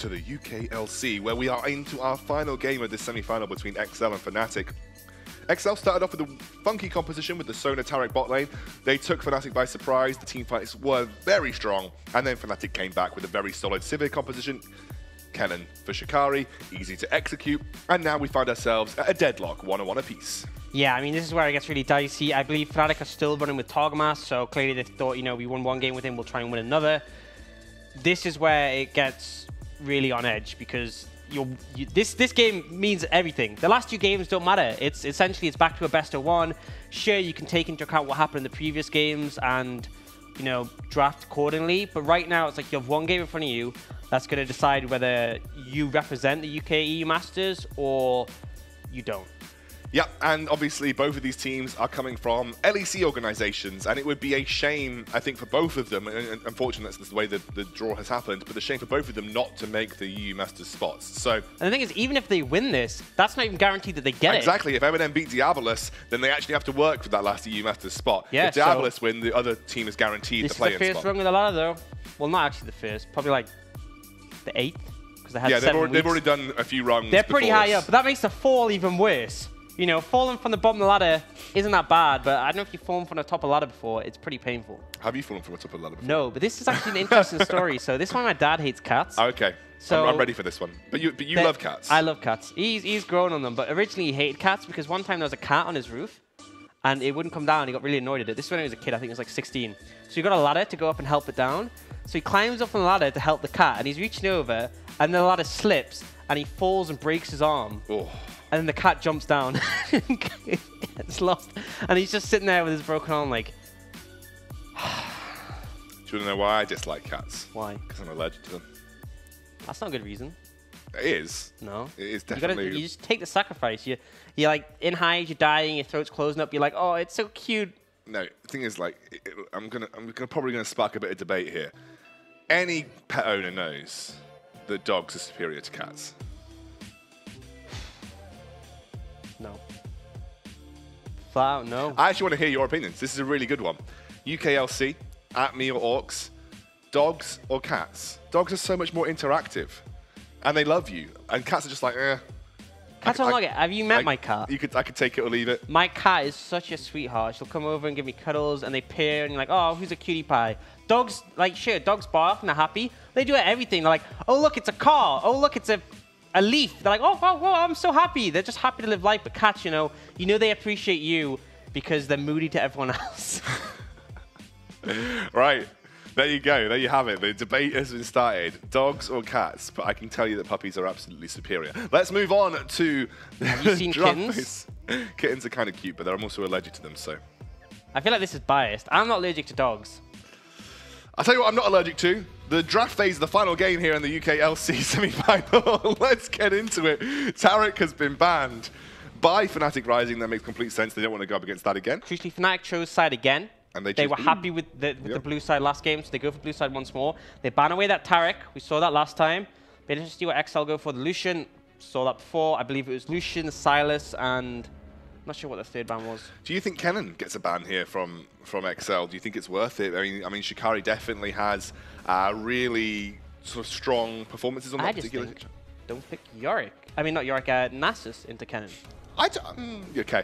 to the UKLC, where we are into our final game of this semi-final between XL and Fnatic. XL started off with a funky composition with the Sona Taric bot lane. They took Fnatic by surprise. The teamfights were very strong, and then Fnatic came back with a very solid Sivir composition. Kennen for Shikari, easy to execute, and now we find ourselves at a deadlock, 1-1 apiece. Yeah, I mean, this is where it gets really dicey. I believe Fnatic are still running with Targamas, so clearly they thought, you know, we won one game with him, we'll try and win another. This is where it gets really on edge, because this game means everything. The last two games don't matter. It's essentially back to a best of one. Sure, you can take into account what happened in the previous games and, you know, draft accordingly. But right now, it's like you have one game in front of you that's going to decide whether you represent the UKE Masters or you don't. Yep, and obviously both of these teams are coming from LEC organizations, and it would be a shame, I think, for both of them, and unfortunately that's the way the draw has happened, but a shame for both of them not to make the EU Masters spots. So, and the thing is, even if they win this, that's not even guaranteed that they get it. Exactly, if Eminem beat Diabolus, then they actually have to work for that last EU Masters spot. Yeah, if Diabolus win, the other team is guaranteed the play-in spot. This is the first rung of the ladder, though. Well, not actually the first, probably like the 8th, because they had 7 weeks. They've already done a few rungs. They're pretty high up, but that makes the fall even worse. You know, falling from the bottom of the ladder isn't that bad, but I don't know if you've fallen from the top of the ladder before. It's pretty painful. Have you fallen from the top of the ladder before? No, but this is actually an interesting story. So this is why my dad hates cats. Okay, so I'm ready for this one. But you love cats. I love cats. He's grown on them, but originally he hated cats because one time there was a cat on his roof, and it wouldn't come down. He got really annoyed at it. This is when he was a kid. I think he was like 16. So he got a ladder to go up and help it down. So he climbs up on the ladder to help the cat, and he's reaching over, and the ladder slips, and he falls and breaks his arm. Oh. And then the cat jumps down. It's lost. And he's just sitting there with his broken arm like... Do you want to know why I dislike cats? Why? Because I'm allergic to them. That's not a good reason. It is. No. It is definitely... You just take the sacrifice. You're like in highs, you're dying, your throat's closing up. You're like, oh, it's so cute. No, the thing is, like, I'm probably gonna spark a bit of debate here. Any pet owner knows that dogs are superior to cats. No. Flat out, no. I actually want to hear your opinions. This is a really good one. UKLC, at me or Orcs, dogs or cats? Dogs are so much more interactive, and they love you. And cats are just like, eh. Cats don't like it. Have you met my cat? I could take it or leave it. My cat is such a sweetheart. She'll come over and give me cuddles, and they purr, and you're like, oh, who's a cutie pie? Dogs, like, sure, dogs bark and they're happy. They do everything. They're like, oh, look, it's a car. Oh, look, it's a leaf. They're like, oh, wow, I'm so happy. They're just happy to live life. But cats, you know they appreciate you because they're moody to everyone else. Right. There you go. There you have it. The debate has been started. Dogs or cats? But I can tell you that puppies are absolutely superior. Let's move on to... Have you seen kittens? Kittens are kind of cute, but I'm also allergic to them, so... I feel like this is biased. I'm not allergic to dogs. I'll tell you what I'm not allergic to. The draft phase of the final game here in the UKLC semi-final. Let's get into it. Taric has been banned by Fnatic Rising. That makes complete sense. They don't want to go up against that again. Crucially, Fnatic chose side again. And they were happy with the blue side last game, so they go for blue side once more. They ban away that Taric. We saw that last time. But interesting to see what XL go for. The Lucian, saw that before. I believe it was Lucian, Silas, and... I'm not sure what the third ban was. Do you think Kennen gets a ban here from XL? Do you think it's worth it? I mean, Shikari definitely has really sort of strong performances on that particular. Don't pick Yorick. I mean, not Yorick. Nasus into Kennen. Okay.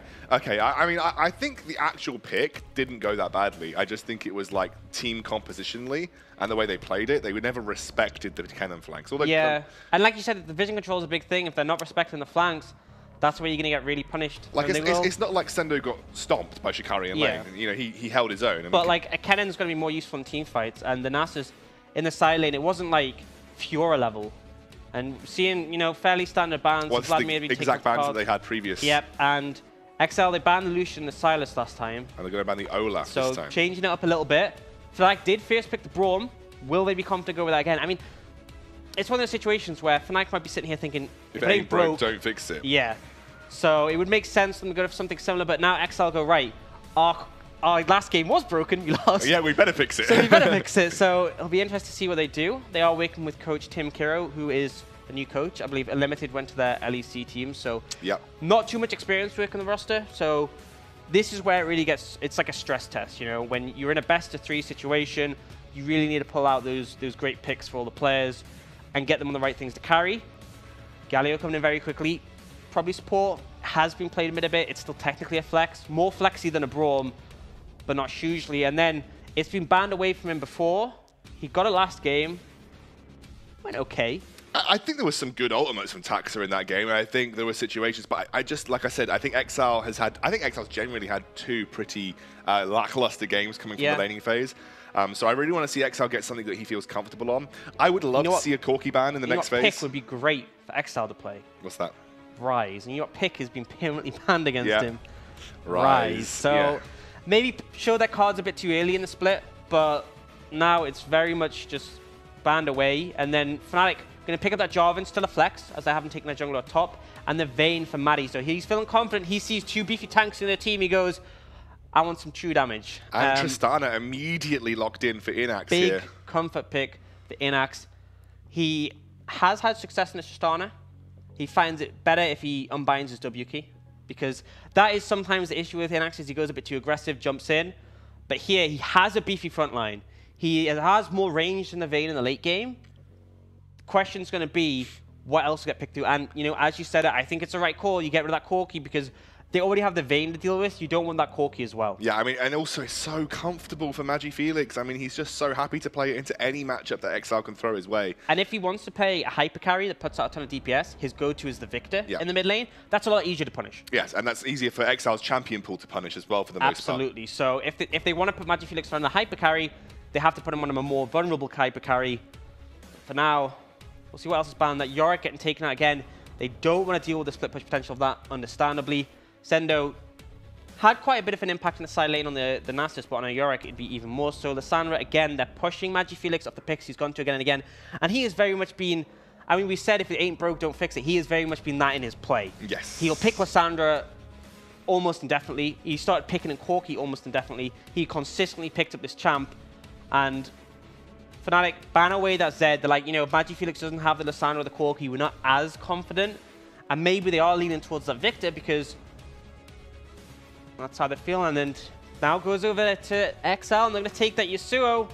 I think the actual pick didn't go that badly. I just think it was like team compositionally and the way they played it. They never respected the Kennen flanks. Yeah, and like you said, the vision control is a big thing. If they're not respecting the flanks, that's where you're going to get really punished. Like it's not like Sendo got stomped by Shikari in lane. You know, he held his own. But like a Kennen's going to be more useful in team fights, and the Nasus in the side lane, it wasn't like Fiora level. And seeing, you know, fairly standard bans. What's the exact bans that they had previous? Yep, and XL, they banned the Lucian and the Silas last time. And they're going to ban the Olaf this time. So changing it up a little bit. Fnatic did first pick the Braum. Will they be confident to go with that again? I mean, it's one of those situations where Fnatic might be sitting here thinking, if it ain't broke, don't fix it. Yeah. So it would make sense for them to go for something similar, but now XL go, right, our last game was broken, we lost. Yeah, we better fix it. So we better fix it. So it'll be interesting to see what they do. They are working with coach Tim Kiro, who is the new coach. I believe Limited went to their LEC team, so not too much experience working the roster. So this is where it really gets, it's like a stress test, you know, when you're in a best of 3 situation, you really need to pull out those great picks for all the players. and get them on the right things to carry. Galio coming in very quickly. Probably support has been played mid a bit. It's still technically a flex. More flexy than a Braum, but not hugely. And then it's been banned away from him before. He got it last game. Went okay. I think there was some good ultimates from Taxa in that game, and I think there were situations, but I just, like I said, I think Exile Exile's genuinely had two pretty lackluster games coming from the laning phase. So I really want to see Exile get something that he feels comfortable on. I would love to see a Corki ban in the next phase. Pick would be great for Exile to play. What's that? Rise. And you know what pick has been permanently banned against him? Rise. So maybe show that card's a bit too early in the split, but now it's very much just banned away. And then Fnatic going to pick up that Jarvan, still a flex, as they haven't taken their jungler top, and the Vayne for Maddie. So he's feeling confident. He sees two beefy tanks in their team. He goes, I want some true damage. And Tristana immediately locked in for Inax here. Big comfort pick for Inax. He has had success in the Tristana. He finds it better if he unbinds his W key, because that is sometimes the issue with Inax, is he goes a bit too aggressive, jumps in. But here, he has a beefy front line. He has more range than the Vayne in the late game. Question's going to be what else will get picked through. And, you know, as you said, I think it's the right call. You get rid of that Corki because they already have the Vayne to deal with. You don't want that Corki as well. Yeah, I mean, and also it's so comfortable for Magifelix. I mean, he's just so happy to play it into any matchup that Exile can throw his way. And if he wants to play a hyper carry that puts out a ton of DPS, his go-to is the Victor in the mid lane. That's a lot easier to punish. Yes, and that's easier for Exile's champion pool to punish as well for the most part. Absolutely. So if they want to put Magifelix on the hyper carry, they have to put him on a more vulnerable hyper carry. For now, we'll see what else is banned. That Yorick getting taken out again. They don't want to deal with the split push potential of that, understandably. Sendo had quite a bit of an impact in the side lane on the Nasus, but on a Yorick it'd be even more so. Lissandra, again, they're pushing Magifelix off the picks he's gone to again and again. And he has very much been, I mean, we said if it ain't broke, don't fix it. He has very much been that in his play. Yes. He'll pick Lissandra almost indefinitely. He started picking in Corki almost indefinitely. He consistently picked up this champ. And Fnatic ban away that Zed. They're like, you know, if Magifelix doesn't have the Lissandra or the Corki, we're not as confident. And maybe they are leaning towards that Victor because that's how they're feeling. And now goes over to XL, and they're going to take that Yasuo.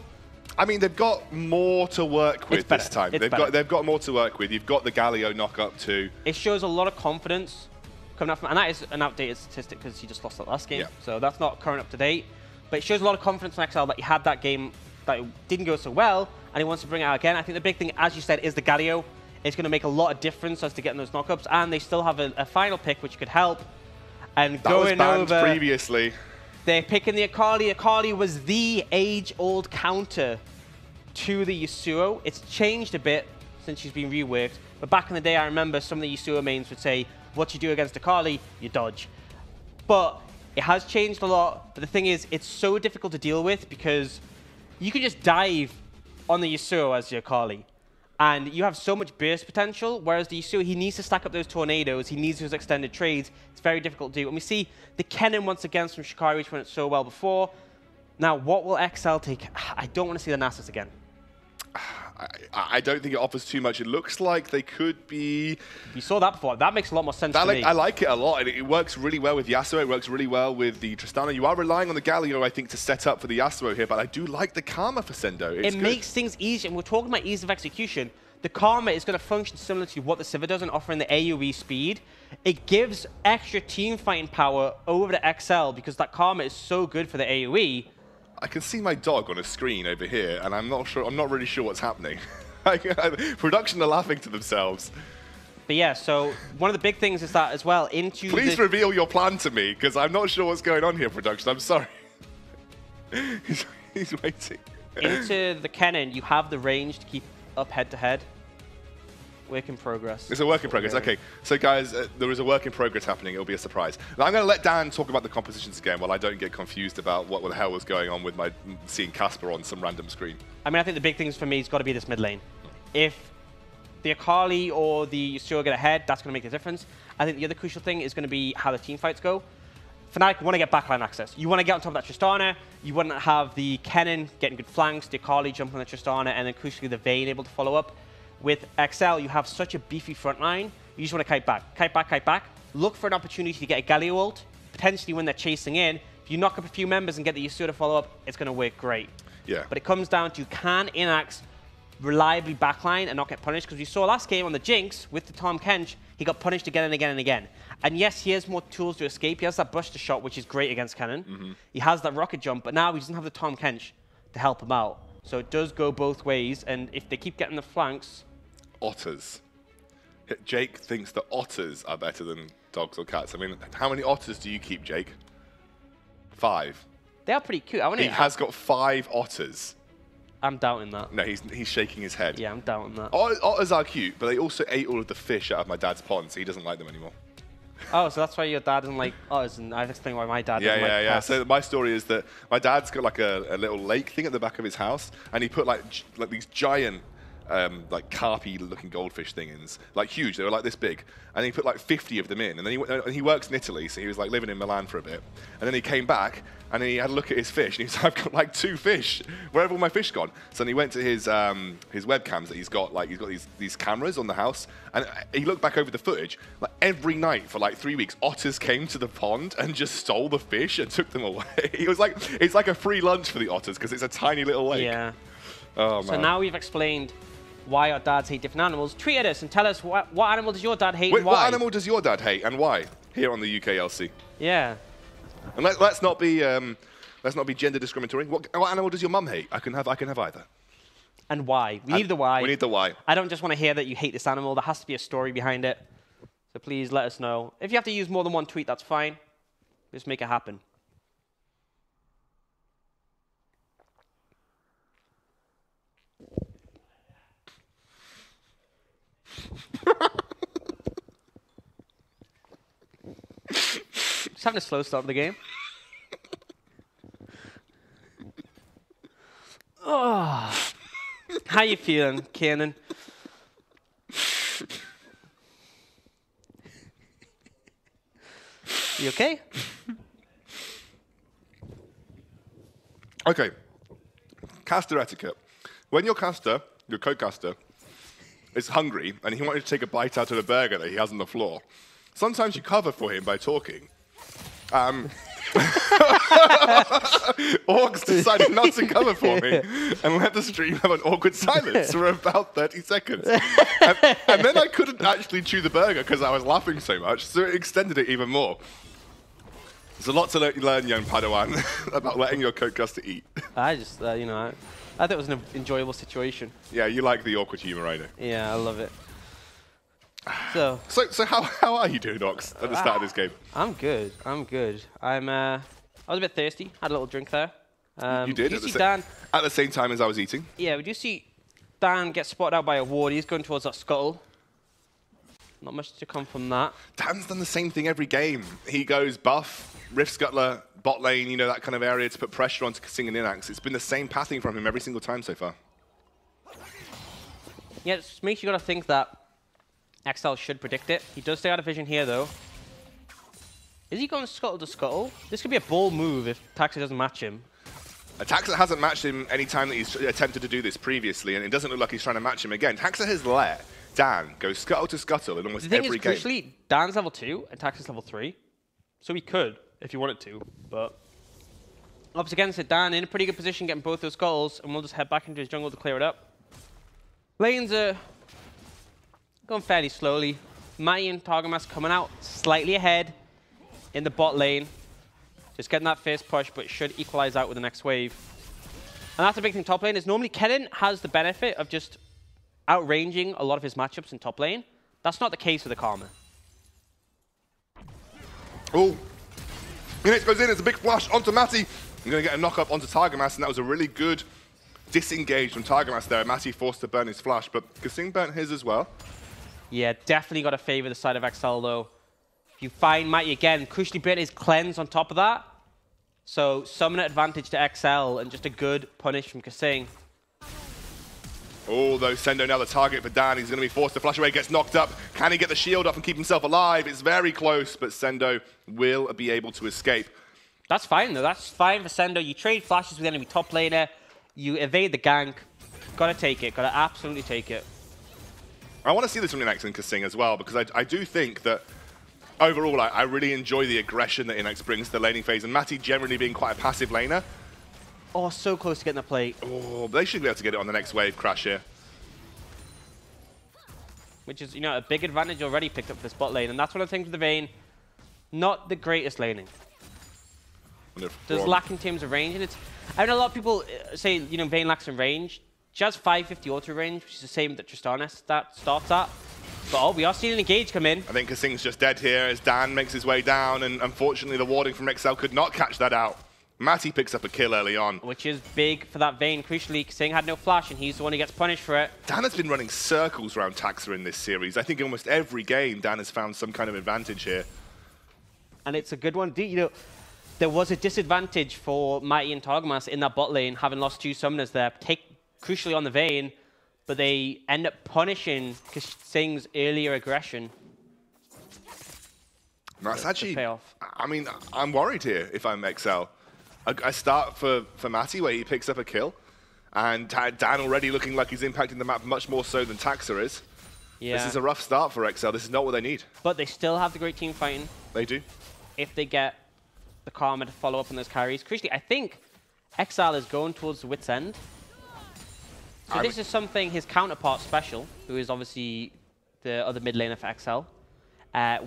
I mean, they've got more to work with this time. They've got more to work with. You've got the Galio knock-up too. It shows a lot of confidence coming up from, and that is an outdated statistic because he just lost that last game. So that's not current up to date. But it shows a lot of confidence in XL that he had that game that it didn't go so well, and he wants to bring it out again. I think the big thing, as you said, is the Galio. It's going to make a lot of difference as to getting those knockups, and they still have a final pick which could help. And that was banned previously. They're picking the Akali. Akali was the age-old counter to the Yasuo. It's changed a bit since she's been reworked, but back in the day, I remember some of the Yasuo mains would say, what you do against Akali, you dodge. But it has changed a lot, but the thing is, it's so difficult to deal with because you can just dive on the Yasuo as your Akali, and you have so much burst potential, whereas the Yasuo, he needs to stack up those tornadoes, he needs those extended trades. It's very difficult to do. And we see the Kennen once again from Shikari, which went so well before. Now, what will XL take? I don't want to see the Nasus again. I don't think it offers too much. It looks like they could be... You saw that before. That makes a lot more sense to me. I like it a lot. It works really well with Yasuo. It works really well with the Tristana. You are relying on the Galio, I think, to set up for the Yasuo here, but I do like the Karma for Sendo. It makes things easier. And we're talking about ease of execution. The Karma is going to function similar to what the Sivir does in offering the AoE speed. It gives extra team fighting power over the XL because that Karma is so good for the AoE. I can see my dog on a screen over here, and I'm not really sure what's happening. Production are laughing to themselves. But yeah, so one of the big things is that as well into Please reveal your plan to me, because I'm not sure what's going on here, production. I'm sorry. he's waiting. Into the Kennen, you have the range to keep up head-to-head. Work in progress. It's a work in progress. Okay, so guys, there is a work in progress happening. It'll be a surprise. Now, I'm going to let Dan talk about the compositions again while I don't get confused about what the hell was going on with my seeing Casper on some random screen. I mean, I think the big things for me has got to be this mid lane. If the Akali or the Yasuo get ahead, that's going to make the difference. I think the other crucial thing is going to be how the team fights go. Fnatic want to get backline access. You want to get on top of that Tristana. You want to have the Kennen getting good flanks, the Akali jumping on the Tristana, and then crucially the Vayne able to follow up. With XL, you have such a beefy front line. You just want to kite back, kite back, kite back. Look for an opportunity to get a Galio ult, potentially when they're chasing in. If you knock up a few members and get the Yasuo to follow up, it's going to work great. Yeah. But it comes down to, can Inax reliably backline and not get punished. Because we saw last game on the Jinx with the Tahm Kench, he got punished again and again and again. And yes, he has more tools to escape. He has that Buster Shot, which is great against Cannon. He has that Rocket Jump, but now he doesn't have the Tahm Kench to help him out. So it does go both ways, and if they keep getting the flanks... Otters. Jake thinks that otters are better than dogs or cats. I mean, how many otters do you keep, Jake? 5. They are pretty cute. He has got 5 otters. I'm doubting that. No, he's shaking his head. Yeah, I'm doubting that. Otters are cute, but they also ate all of the fish out of my dad's pond, so he doesn't like them anymore. Oh, so that's why your dad doesn't like otters, and I've explained why my dad doesn't like cats. So my story is that my dad's got like a little lake thing at the back of his house, and he put like these giant like carpy-looking goldfish things, like huge. They were like this big, and he put like 50 of them in. And then he works in Italy, so he was like living in Milan for a bit. And then he came back, and he had a look at his fish, and he was like, "I've got like 2 fish. Where have all my fish gone?" So then he went to his webcams that he's got these cameras on the house, and he looked back over the footage. Like every night for like 3 weeks, otters came to the pond and just stole the fish and took them away. It's like a free lunch for the otters because it's a tiny little lake. Yeah. Oh man. So now we've explained why our dads hate different animals. Tweet at us and tell us what animal does your dad hate and why. What animal does your dad hate and why? Here on the UKLC. Yeah. And let's not be gender discriminatory. What animal does your mum hate? I can have either. And why? We need the why. We need the why. I don't just want to hear that you hate this animal. There has to be a story behind it. So please let us know. If you have to use more than one tweet, that's fine. Just make it happen. Just having a slow start of the game. Oh. How you feeling, Kiernan? You okay? Okay. Caster etiquette. When your co-caster, is hungry and he wanted to take a bite out of the burger that he has on the floor, sometimes you cover for him by talking. Orcs decided not to cover for me and let the stream have an awkward silence for about 30 seconds. And then I couldn't actually chew the burger because I was laughing so much, so it extended it even more. There's a lot to learn, young Padawan, about letting your co-caster eat. I just, I thought it was an enjoyable situation. Yeah, you like the awkward humor, I know. Yeah, I love it. So how are you doing, Ox, at the start of this game? I'm good. I'm good. I was a bit thirsty. Had a little drink there. You did? At the same time as I was eating? Yeah, we do see Dan get spotted out by a ward. He's going towards that scuttle. Not much to come from that. Dan's done the same thing every game. He goes buff, Rift Scuttler, bot lane, that kind of area to put pressure onto Kasing and Inax. It's been the same pathing from him every single time so far. Yeah, it just makes you got to think that XL should predict it. He does stay out of vision here, though. Is he going scuttle to scuttle? This could be a bold move if Taxa doesn't match him. Taxa hasn't matched him any time that he's attempted to do this previously, and it doesn't look like he's trying to match him again. Taxa has let Dan go scuttle to scuttle in almost every game. The thing is, crucially, Dan's level 2 and Taxa's level 3. So he could, if he wanted to, but... Up against it, Dan in a pretty good position getting both those scuttles, and we'll just head back into his jungle to clear it up. Lanes are going fairly slowly. Matty and Targamas coming out slightly ahead in the bot lane. Just getting that first push, but it should equalize out with the next wave. And that's the big thing top lane, is normally Kennen has the benefit of just outranging a lot of his matchups in top lane. That's not the case with the Karma. Oh, Phoenix goes in, it's a big flash onto Matty. I'm going to get a knock up onto Targamas, and that was a really good disengage from Targamas there. Matty forced to burn his flash, but Kasing burnt his as well. Yeah, definitely got to favor the side of XL though. If you find Matty again, crucially burnt his cleanse on top of that. So summoner advantage to XL and just a good punish from Kasing. Oh, though Sendo now the target for Dan. He's going to be forced to flash away, gets knocked up. Can he get the shield up and keep himself alive? It's very close, but Sendo will be able to escape. That's fine though, that's fine for Sendo. You trade flashes with the enemy top laner, you evade the gank. Gotta take it, gotta absolutely take it. I want to see this from Inax and Kasing as well, because I do think that overall I really enjoy the aggression that Inax brings to the laning phase, and Matty generally being quite a passive laner. Oh, so close to getting the plate. Oh, they should be able to get it on the next wave crash here. which is, you know, a big advantage already picked up for this bot lane. And that's one of the things with the Vayne. Not the greatest laning. Does lack in terms of range. And it's, I mean, a lot of people say, you know, Vayne lacks in range. She has 550 auto range, which is the same that Tristana starts at. But oh, we are seeing an engage come in. I think Kasing's just dead here as Dan makes his way down, and unfortunately the warding from XL could not catch that out. Matty picks up a kill early on. Which is big for that Vayne. Crucially, Kasing had no flash, and he's the one who gets punished for it. Dan has been running circles around Taxa in this series. I think almost every game Dan has found some kind of advantage here. And it's a good one. You know, there was a disadvantage for Mighty and Targamas in that bot lane, having lost 2 summoners there, crucially on the Vayne, but they end up punishing Kasing's earlier aggression. That's actually, I mean, I'm worried here if I'm XL. I start for Matty where he picks up a kill, and Dan already looking like he's impacting the map much more so than Taxa is. Yeah. This is a rough start for XL. This is not what they need. But they still have the great team fighting. They do. If they get the Karma to follow up on those carries. Crucially, I think XL is going towards the Wit's End. So this is something his counterpart Special, who is obviously the other mid laner for XL,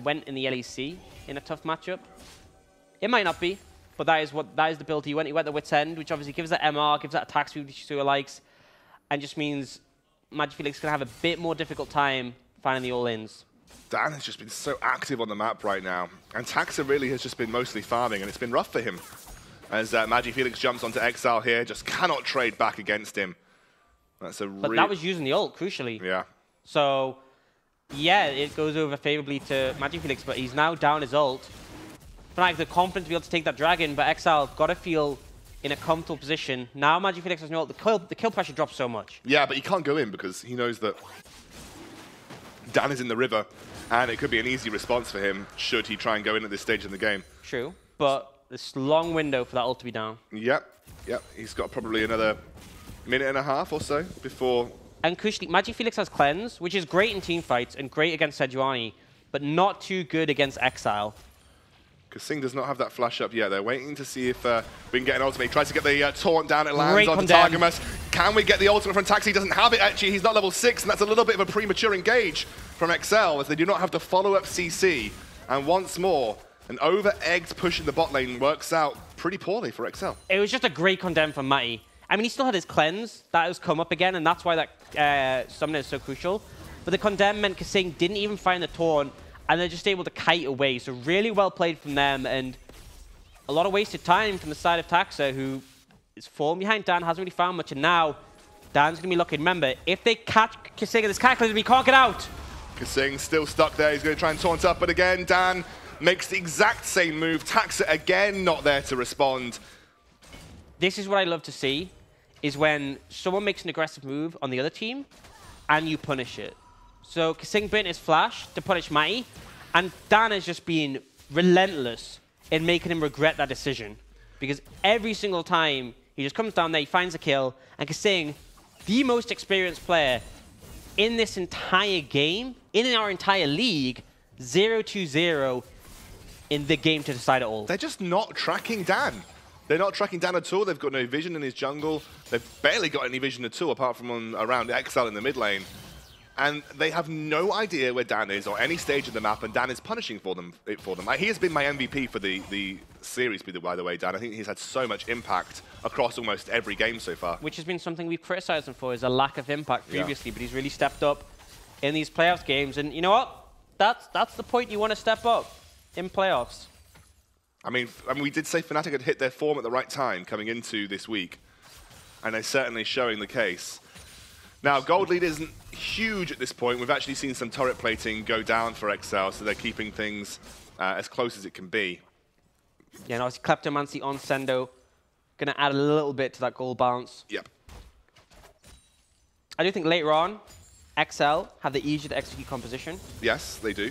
went in the LEC in a tough matchup. It might not be, but that is the build he went. He went the Wit's End, which obviously gives that MR, gives that attack speed, which Suya likes, and just means Magic Felix can have a bit more difficult time finding the all-ins. Dan has just been so active on the map right now, and Taxa really has just been mostly farming, and it's been rough for him. As Magic Felix jumps onto Exile here, just cannot trade back against him. That's a But that was using the ult, crucially. Yeah. So, yeah, it goes over favorably to Magic Felix, but he's now down his ult. Fnatic, the confidence to be able to take that dragon, but Exile got to feel in a comfortable position. Now Magic Felix has no ult. The kill pressure drops so much. Yeah, but he can't go in because he knows that Dan is in the river, and it could be an easy response for him should he try and go in at this stage in the game. True, but this long window for that ult to be down. Yep. He's got probably another minute and a half or so before. And crucially, Magic Felix has Cleanse, which is great in team fights and great against Sejuani, but not too good against Exile. Kasing does not have that flash up yet. They're waiting to see if we can get an ultimate. He tries to get the taunt down. It lands onto Targamas. Can we get the ultimate from Taxi? He doesn't have it, actually. He's not level 6, and that's a little bit of a premature engage from XL, as they do not have to follow up CC. And once more, an over-egged push in the bot lane works out pretty poorly for XL. It was just a great condemn from Matty. I mean, he still had his Cleanse. That has come up again, and that's why that summon is so crucial. But the condemn meant Kasing didn't even find the taunt, and they're just able to kite away. So really well played from them, and a lot of wasted time from the side of Taxa, who is falling behind Dan, hasn't really found much, and now Dan's going to be looking. Remember, if they catch Kasing in this cataclysm, he can't get out. Kasing still stuck there. He's going to try and taunt up, but again, Dan makes the exact same move. Taxa again not there to respond. This is what I love to see, is when someone makes an aggressive move on the other team, and you punish it. So Kasing burnt his flash to punish Matty, and Dan has just been relentless in making him regret that decision. Because every single time he just comes down there, he finds a kill, and Kasing, the most experienced player in this entire game, in our entire league, 0-2-0 in the game to decide it all. They're just not tracking Dan. They're not tracking Dan at all. They've got no vision in his jungle. They've barely got any vision at all, apart from around Exile in the mid lane. And they have no idea where Dan is or any stage of the map, and Dan is punishing for them. He has been my MVP for the series, by the way, Dan. I think he's had so much impact across almost every game so far. Which has been something we've criticized him for, is a lack of impact previously, but he's really stepped up in these playoffs games. And you know what? That's the point you want to step up in playoffs. I mean, we did say Fnatic had hit their form at the right time coming into this week, and they're certainly showing the case. Now, gold lead isn't huge at this point. We've actually seen some turret plating go down for XL, so they're keeping things as close as it can be. Yeah, and obviously Kleptomancy on Sendo, going to add a little bit to that gold balance. Yep. I do think later on, XL have the easier to execute composition. Yes, they do.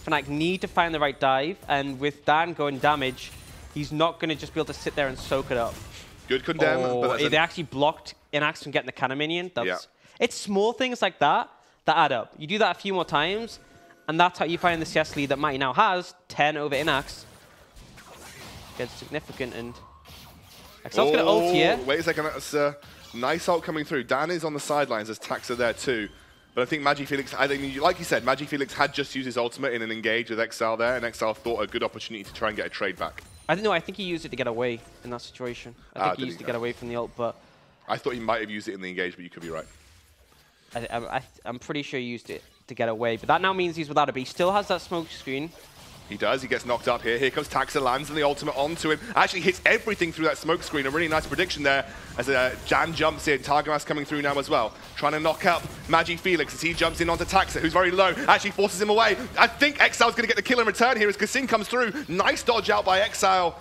Fnatic need to find the right dive, and with Dan going damage, he's not going to just be able to sit there and soak it up. Good condemn. But they actually blocked Inax from getting the cannon minion. It's small things like that that add up. You do that a few more times, and that's how you find the CS lead that Mighty now has, 10 over Inax. Gets significant, and XL's going to ult here. Wait a second, that's a nice ult coming through. Dan is on the sidelines as Taxa there too. But I think MagiFelix, I think, like you said, MagiFelix had just used his ultimate in an engage with Exile there, and Exile thought a good opportunity to try and get a trade back. I don't know, I think he used it to get away in that situation. I think he used it to get away from the ult, but... I thought he might have used it in the engage, but you could be right. I'm pretty sure he used it to get away, but that now means he's without it, but he still has that smoke screen. He does, he gets knocked up here. Here comes Taxa, lands and the ultimate onto him. Actually hits everything through that smoke screen. A really nice prediction there as Jan jumps in. Targamas coming through now as well. Trying to knock up MagiFelix as he jumps in onto Taxa, who's very low. Actually forces him away. I think Exile's going to get the kill in return here as Kasing comes through. Nice dodge out by Exile.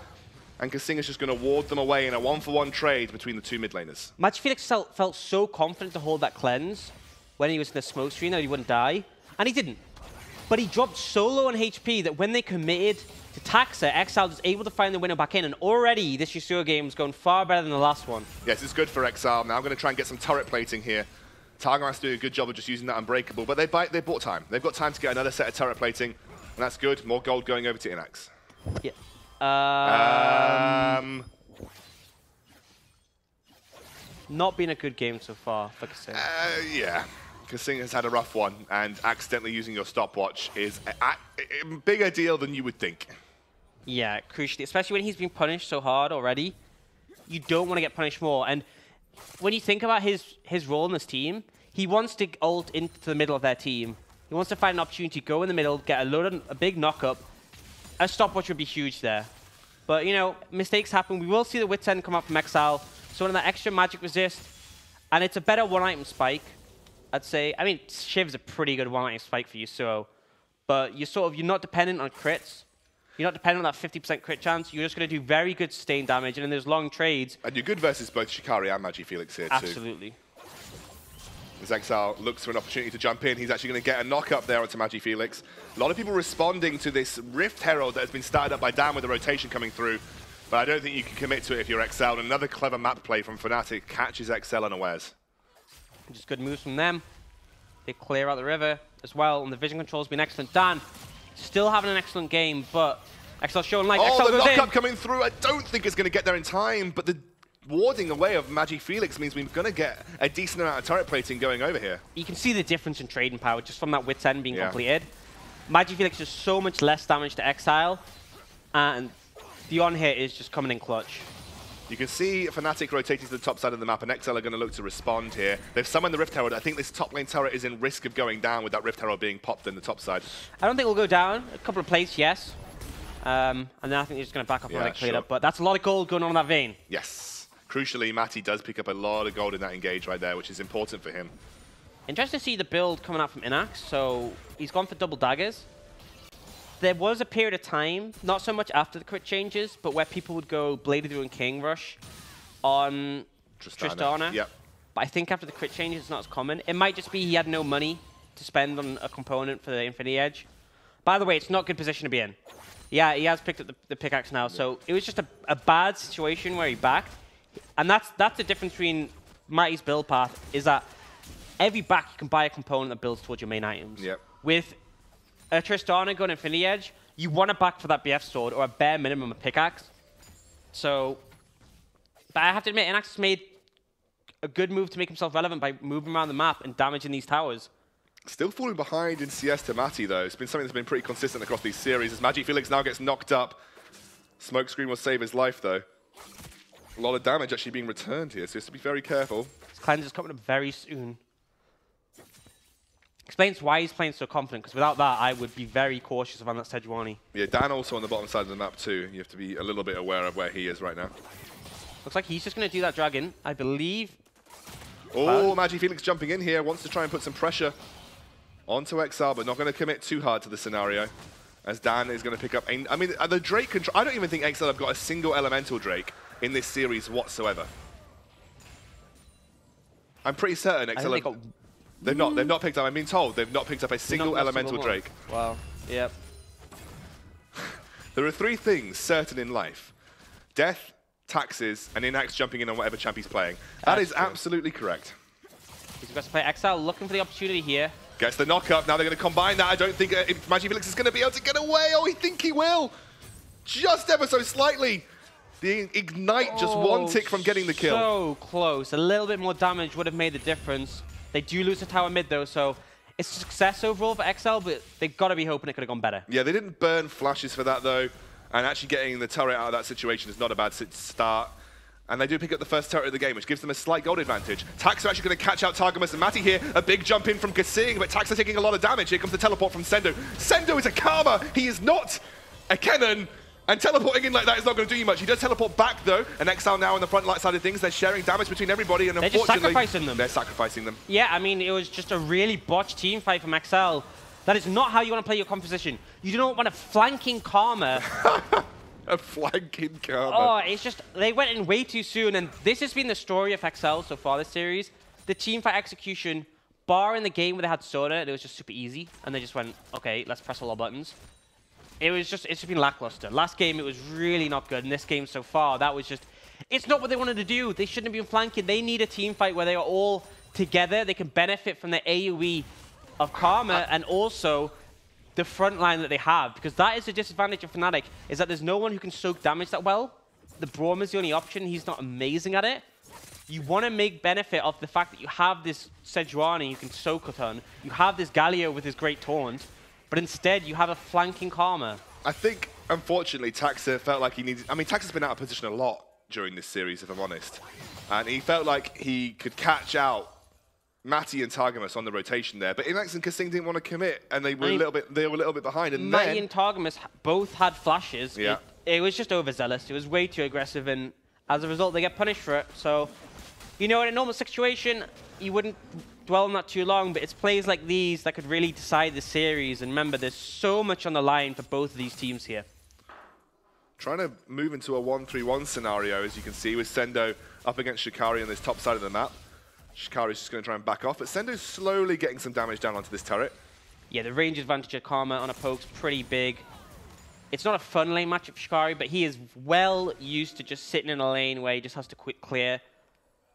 And Kasing is just going to ward them away in a 1-for-1 trade between the two mid laners. MagiFelix felt so confident to hold that cleanse when he was in the smoke screen that he wouldn't die. And he didn't. But he dropped so low on HP that when they committed to Taxa, Exile was able to find the window back in. And already, this Yasuo game is going far better than the last one. Yes, it's good for Exile. Now I'm going to try and get some turret plating here. Targamas doing a good job of just using that Unbreakable. But they bought time. They've got time to get another set of turret plating. And that's good. More gold going over to Inax. Yeah. Not been a good game so far, for Kasing. Yeah. Kasing has had a rough one, and accidentally using your stopwatch is a bigger deal than you would think. Yeah, crucially, especially when he's been punished so hard already. You don't want to get punished more. And when you think about his role in this team, he wants to ult into the middle of their team. He wants to find an opportunity to go in the middle, get a big knock-up. A stopwatch would be huge there. But, you know, mistakes happen. We will see the Wit's End come up from Exile. So in that extra magic resist, and it's a better one-item spike. I'd say, I mean, Shiv's a pretty good one-item spike for Yasuo, but you're not dependent on crits. You're not dependent on that 50% crit chance. You're just going to do very good sustained damage, and then there's long trades. And you're good versus both Shikari and MagiFelix here, too. Absolutely. As Exile looks for an opportunity to jump in, he's actually going to get a knock-up there onto MagiFelix. A lot of people responding to this Rift Herald that has been started up by Dan with the rotation coming through, but I don't think you can commit to it if you're Exile. And another clever map play from Fnatic catches Exile unawares. Just good moves from them. They clear out the river as well, and the vision control's been excellent. Dan, still having an excellent game, but Exile showing light. Oh, Exile the goes knock-up in. coming through. I don't think it's going to get there in time, but the warding away of MagiFelix means we're going to get a decent amount of turret plating going over here. You can see the difference in trading power just from that Wit's End being completed. MagiFelix does so much less damage to Exile, and the on-hit is just coming in clutch. You can see Fnatic rotating to the top side of the map, and Exile are going to look to respond here. They've summoned the Rift Herald. I think this top lane turret is in risk of going down with that Rift Herald being popped in the top side. I don't think it'll go down. A couple of plates, yes. And then I think they're just going to back off and let it clear up. But that's a lot of gold going on in that vein. Yes. Crucially, Matty does pick up a lot of gold in that engage right there, which is important for him. Interesting to see the build coming out from Inax. So he's gone for double daggers. There was a period of time, not so much after the crit changes, but where people would go Bladed Through and King Rush on Tristana. Yep. But I think after the crit changes, it's not as common. It might just be he had no money to spend on a component for the Infinity Edge. By the way, it's not a good position to be in. Yeah, he has picked up the pickaxe now, so it was just a bad situation where he backed. And that's the difference between Matty's build path, is that every back you can buy a component that builds towards your main items. Yep. With a Tristana going Infinity Edge, you want to back for that BF sword or a bare minimum a pickaxe. So, but I have to admit, Inax has made a good move to make himself relevant by moving around the map and damaging these towers. Still falling behind in CS to Matty, though. It's been something that's been pretty consistent across these series. As MagiFelix now gets knocked up. Smokescreen will save his life, though. A lot of damage actually being returned here, so he has to be very careful. His cleanse is coming up very soon. Explains why he's playing so confident, because without that, I would be very cautious around that Sejuani. Yeah, Dan also on the bottom side of the map, too. You have to be a little bit aware of where he is right now. Looks like he's just going to do that dragon, I believe. Oh, MagiFelix jumping in here, wants to try and put some pressure onto Exile, but not going to commit too hard to the scenario, as Dan is going to pick up... I mean, the Drake control... I don't even think Exile have got a single elemental Drake in this series whatsoever. I'm pretty certain Exile have... They've not picked up, I'm being told, they've not picked up a single elemental Drake. Wow, yep. There are 3 things certain in life. Death, taxes, and Inax jumping in on whatever champ he's playing. That is absolutely correct. He's going to play Exile, looking for the opportunity here. Gets the knock-up, now they're going to combine that. I don't think MagiFelix is going to be able to get away. Oh, I think he will. Just ever so slightly. The Ignite just one tick from getting the kill. So close. A little bit more damage would have made the difference. They do lose the tower mid, though, so it's a success overall for XL, but they've got to be hoping it could have gone better. Yeah, they didn't burn flashes for that, though. And actually getting the turret out of that situation is not a bad start. And they do pick up the first turret of the game, which gives them a slight gold advantage. Tax are actually going to catch out Targamas and Matty here. A big jump in from Kasing, but Tax are taking a lot of damage. Here comes the teleport from Sendo. Sendo is a Karma. He is not a Kennen. And teleporting in like that is not going to do you much. He does teleport back, though. And XL now on the front light side of things. They're sharing damage between everybody. And they're just sacrificing them. They're sacrificing them. Yeah, I mean, it was just a really botched team fight from XL. That is not how you want to play your composition. You don't want a flanking Karma. A flanking Karma. Oh, it's just, they went in way too soon. And this has been the story of XL so far this series. The team fight execution, bar in the game where they had Soda, and it was just super easy. And they just went, okay, let's press all our buttons. It's just been lackluster. Last game, it was really not good. In this game so far, that was just, it's not what they wanted to do. They shouldn't have been flanking. They need a team fight where they are all together. They can benefit from the AoE of Karma and also the front line that they have. Because that is the disadvantage of Fnatic, is that there's no one who can soak damage that well. The Braum is the only option. He's not amazing at it. You want to make benefit of the fact that you have this Sejuani you can soak a ton. You have this Galio with his great taunt. But instead, you have a flanking Karma. I think, unfortunately, Taxa felt like he needed... I mean, Taxa's been out of position a lot during this series, if I'm honest. And he felt like he could catch out Matty and Targamas on the rotation there. But Inax and Kasing didn't want to commit, and they were a little bit behind. And Matty and Targamas both had flashes. Yeah. It was just overzealous. It was way too aggressive, and as a result, they get punished for it. So, you know, in a normal situation, you wouldn't dwell on that too long, but it's plays like these that could really decide the series. And remember, there's so much on the line for both of these teams here. Trying to move into a 1-3-1 scenario, as you can see, with Sendo up against Shikari on this top side of the map. Shikari's just going to try and back off, but Sendo's slowly getting some damage down onto this turret. Yeah, the range advantage of Karma on a poke's pretty big. It's not a fun lane matchup for Shikari, but he is well used to just sitting in a lane where he just has to quick clear,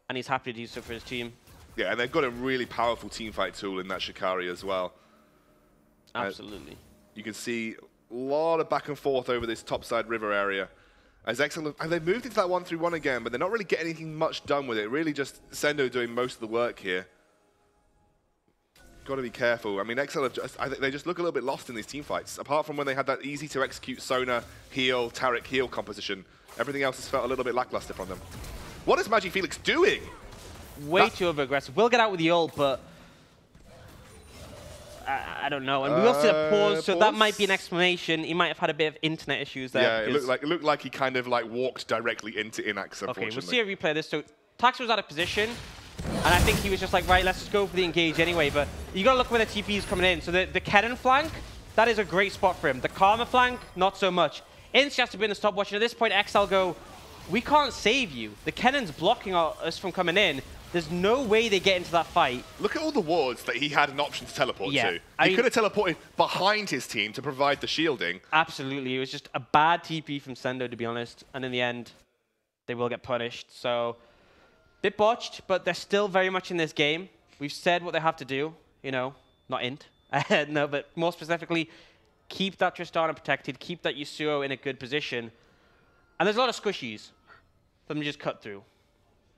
and he's happy to do so for his team. Yeah, and they've got a really powerful teamfight tool in that Shikari as well. Absolutely. You can see a lot of back and forth over this topside river area. As excellent, and they've moved into that 1-3-1 again, but they're not really getting anything much done with it. Really just Sendo doing most of the work here. Got to be careful. I mean, XL have just, I think they just look a little bit lost in these team fights. Apart from when they had that easy to execute Sona, heal, Taric, heal composition, everything else has felt a little bit lackluster from them. What is Magi Felix doing? Way too over-aggressive. We'll get out with the ult, but I don't know. And we also had a pause, so that might be an explanation. He might have had a bit of internet issues there. Yeah, it looked like he kind of like walked directly into Inax, unfortunately. Okay, we'll see a replay of this. So Tax was out of position, and I think he was just like, right, let's just go for the engage anyway. But you got to look where the TP is coming in. So the Kennen flank, that is a great spot for him. The Karma flank, not so much. Inch has to be in the stopwatch, and at this point, XL go, we can't save you. The Kennen's blocking us from coming in. There's no way they get into that fight. Look at all the wards that he had an option to teleport to. He could have teleported behind his team to provide the shielding. Absolutely. It was just a bad TP from Sendo, to be honest. And in the end, they will get punished. So, bit botched, but they're still very much in this game. We've said what they have to do. You know, not int. No, but more specifically, keep that Tristana protected, keep that Yasuo in a good position. And there's a lot of squishies for them to just cut through.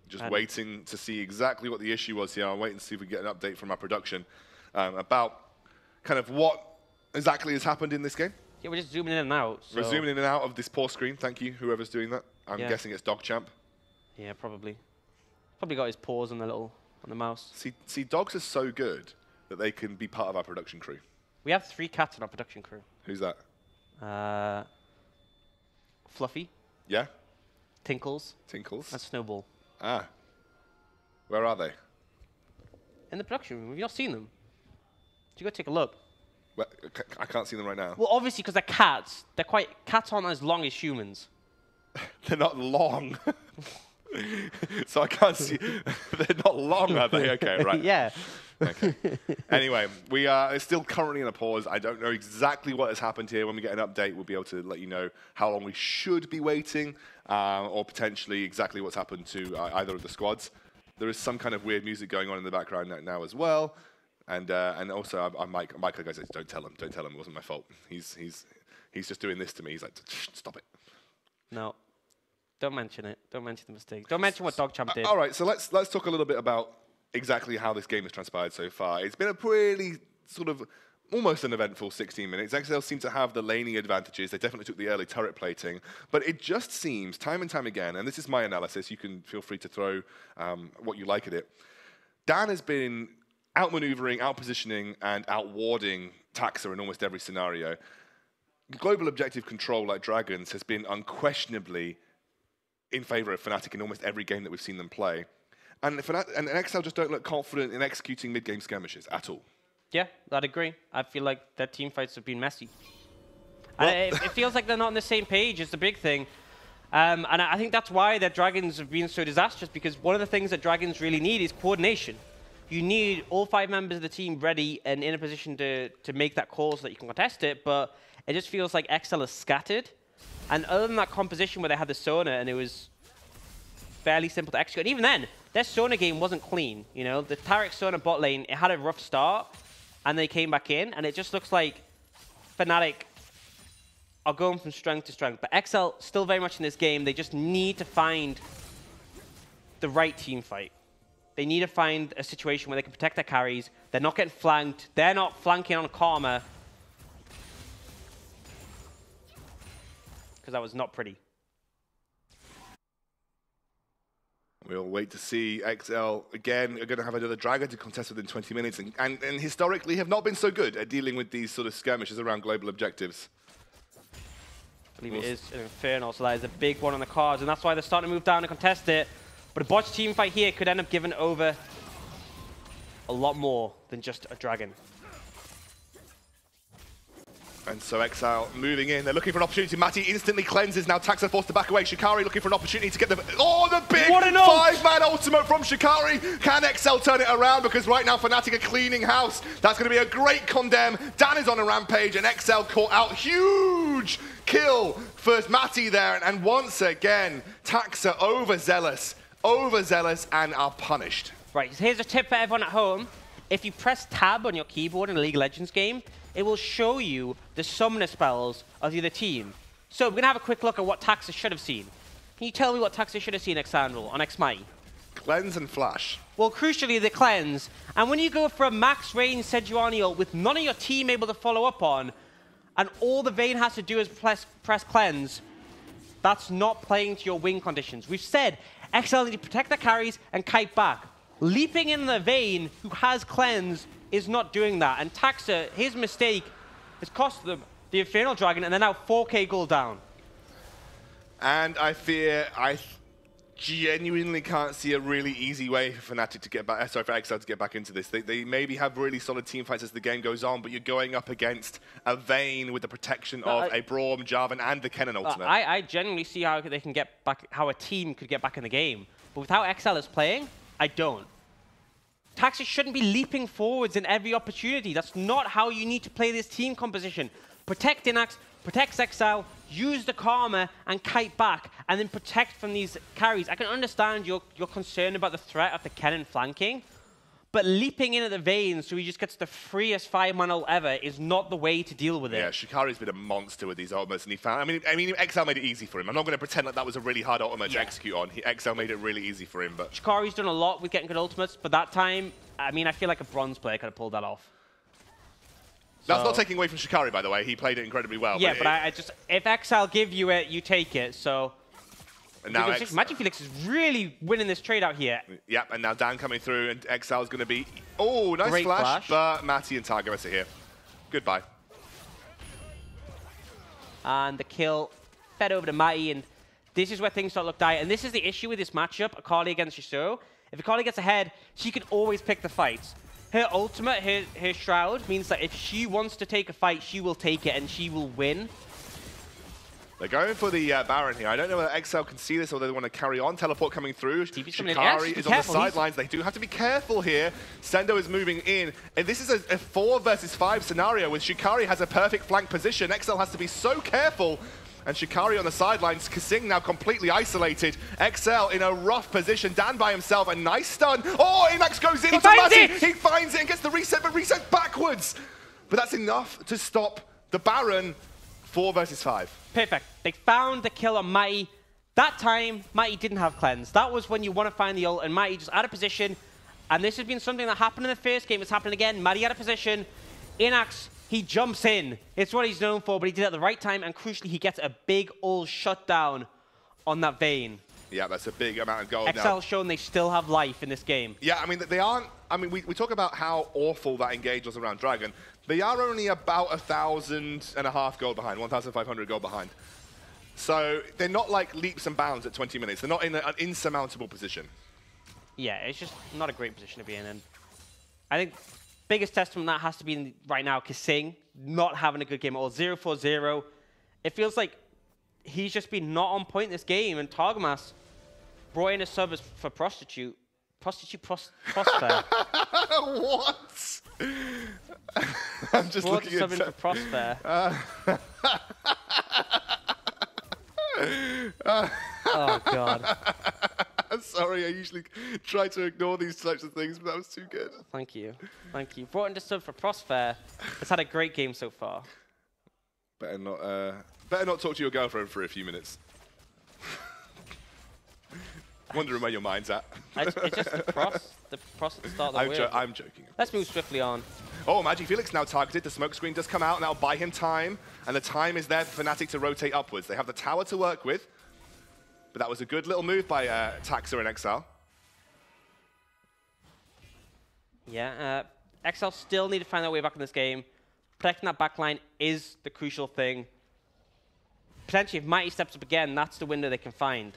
Just waiting to see exactly what the issue was here. I'm waiting to see if we get an update from our production about kind of what exactly has happened in this game. Yeah, we're just zooming in and out. So. We're zooming in and out of this poor screen. Thank you, whoever's doing that. I'm guessing it's DogChamp. Yeah, probably. Probably got his paws on the mouse. See, dogs are so good that they can be part of our production crew. We have 3 cats in our production crew. Who's that? Fluffy. Yeah? Tinkles. Tinkles. And Snowball. Ah. Where are they? In the production room. Have you not seen them? You go take a look. Well, I can't see them right now. Well, obviously, because they're cats. Cats aren't as long as humans. They're not long. So I can't see. They're not long, are they? Okay, right. Yeah. Okay. Anyway, we are still currently in a pause. I don't know exactly what has happened here. When we get an update, we'll be able to let you know how long we should be waiting, or potentially exactly what's happened to either of the squads. There is some kind of weird music going on in the background now as well, and also Michael goes, don't tell him, it wasn't my fault. He's just doing this to me. He's like, stop it. No. Don't mention it. Don't mention the mistake. Don't mention what DogChamp did. All right, so let's talk a little bit about exactly how this game has transpired so far. It's been a pretty sort of almost an eventful 16 minutes. XL seem to have the laning advantages. They definitely took the early turret plating. But it just seems, time and time again, and this is my analysis, you can feel free to throw what you like at it. Dan has been outmaneuvering, outpositioning, and outwarding Taxa in almost every scenario. Global objective control, like Dragons, has been unquestionably in favor of Fnatic in almost every game that we've seen them play. And XL just don't look confident in executing mid-game skirmishes at all. Yeah, I'd agree. I feel like their team fights have been messy. Well, and it feels like they're not on the same page is the big thing. And I think that's why their Dragons have been so disastrous, because one of the things that Dragons really need is coordination. You need all 5 members of the team ready and in a position to make that call so that you can contest it, but it just feels like XL is scattered. And other than that composition where they had the Sona and it was fairly simple to execute, and even then, their Sona game wasn't clean. You know, the Tarek Sona bot lane, it had a rough start, and they came back in, and it just looks like Fnatic are going from strength to strength. But XL still very much in this game. They just need to find the right team fight. They need to find a situation where they can protect their carries. They're not getting flanked. They're not flanking on Karma. Because that was not pretty. We'll wait to see. XL, again, are going to have another Dragon to contest within 20 minutes. And historically have not been so good at dealing with these sort of skirmishes around global objectives. I believe it is an Infernal, so that is a big one on the cards. And that's why they're starting to move down and contest it. But a botched team fight here could end up giving over a lot more than just a Dragon. And so XL moving in. They're looking for an opportunity. Matty instantly cleanses. Now Taxa forced to back away. Shikari looking for an opportunity to get the... Oh, the big 5-man ultimate from Shikari. Can XL turn it around? Because right now Fnatic are cleaning house. That's going to be a great condemn. Dan is on a rampage and XL caught out. Huge kill for Matty there. And once again, Taxa overzealous and are punished. Right, here's a tip for everyone at home. If you press tab on your keyboard in a League of Legends game, it will show you the summoner spells of the other team. So we're going to have a quick look at what Taxa should have seen. Can you tell me what Taxa should have seen Xandral on Xmighty? Cleanse and flash. Well, crucially, the cleanse. And when you go for a max range Sejuani ult with none of your team able to follow up on, and all the Vayne has to do is press cleanse, that's not playing to your win conditions. We've said XL need to protect their carries and kite back. Leaping in the Vayne, who has cleanse, is not doing that. And Taxa, his mistake has cost them the Infernal Dragon, and they're now 4k gold down. And I fear I genuinely can't see a really easy way for Fnatic to get back, sorry, for XL to get back into this. They maybe have really solid team fights as the game goes on, but you're going up against a Vayne with the protection of a Braum, Jarvan, and the Kennen ultimate. I genuinely see how they can get back, how a team could get back in the game. But with how XL is playing, I don't. Taxa shouldn't be leaping forwards in every opportunity. That's not how you need to play this team composition. Protect Inax, protect XL, use the Karma, and kite back, and then protect from these carries. I can understand your concern about the threat of the Kennen flanking, but leaping in at the Vayne so he just gets the freest 5-man ult ever is not the way to deal with it. Yeah, Shikari's been a monster with these ultimates, and he found... I mean, XL made it easy for him. I'm not going to pretend like that was a really hard ultimate to execute on. XL made it really easy for him, but... Shikari's done a lot with getting good ultimates, but that time, I mean, I feel like a bronze player could have pulled that off. That's not taking away from Shikari, by the way. He played it incredibly well. Yeah, but I just... If XL give you it, you take it, so... And now Magic Felix is really winning this trade out here. Yep, and now Dan coming through, and XL is going to be... Oh, nice Great flash. But Matty and Targaryen are here. Goodbye. And the kill fed over to Matty, and this is where things start to look dire. And this is the issue with this matchup, Akali against Yasuo. If Akali gets ahead, she can always pick the fights. Her ultimate, her Shroud, means that if she wants to take a fight, she will take it, and she will win. They're going for the Baron here. I don't know whether XL can see this or they want to carry on. Teleport coming through. Shikari is on the sidelines. They do have to be careful here. Sendo is moving in. And this is a 4 versus 5 scenario with Shikari has a perfect flank position. XL has to be so careful. And Shikari on the sidelines. Kasing now completely isolated. XL in a rough position. Dan by himself. A nice stun. Oh, Emax goes in. He finds it and gets the reset, but resets backwards. But that's enough to stop the Baron. 4 versus 5. Perfect. They found the kill on Matty. That time, Matty didn't have cleanse. That was when you want to find the ult, and Matty just out of position, And this has been something that happened in the first game. It's happening again. Maddie out of position. Inax, he jumps in. It's what he's known for, but he did it at the right time, and crucially, he gets a big ult shutdown on that Vayne. Yeah, that's a big amount of gold. XL's shown they still have life in this game. Yeah, I mean, they aren't... I mean, we talk about how awful that engage was around Dragon. They are only about 1,500 gold behind, 1,500 gold behind. So they're not like leaps and bounds at 20 minutes. They're not in an insurmountable position. Yeah, it's just not a great position to be in. And I think biggest testament that has to be right now, Kasing not having a good game at all. 0-4-0. It feels like he's just been not on point this game, and Targamas brought in a sub for Prospere. What? I'm just looking at for Prospere. Oh God. Sorry, I usually try to ignore these types of things, but that was too good. Thank you. Thank you. Brought in a sub for Prospere. Has had a great game so far. Better not talk to your girlfriend for a few minutes. Wondering where your mind's at. It's just the pros at the start of the weird. I'm joking. Let's move swiftly on. Oh, Magic Felix now targeted. The smoke screen does come out, and that'll buy him time. And the time is there for Fnatic to rotate upwards. They have the tower to work with. But that was a good little move by Taxa and XL. Yeah, XL still need to find their way back in this game. Protecting that backline is the crucial thing. Potentially, if Mighty steps up again, that's the window they can find.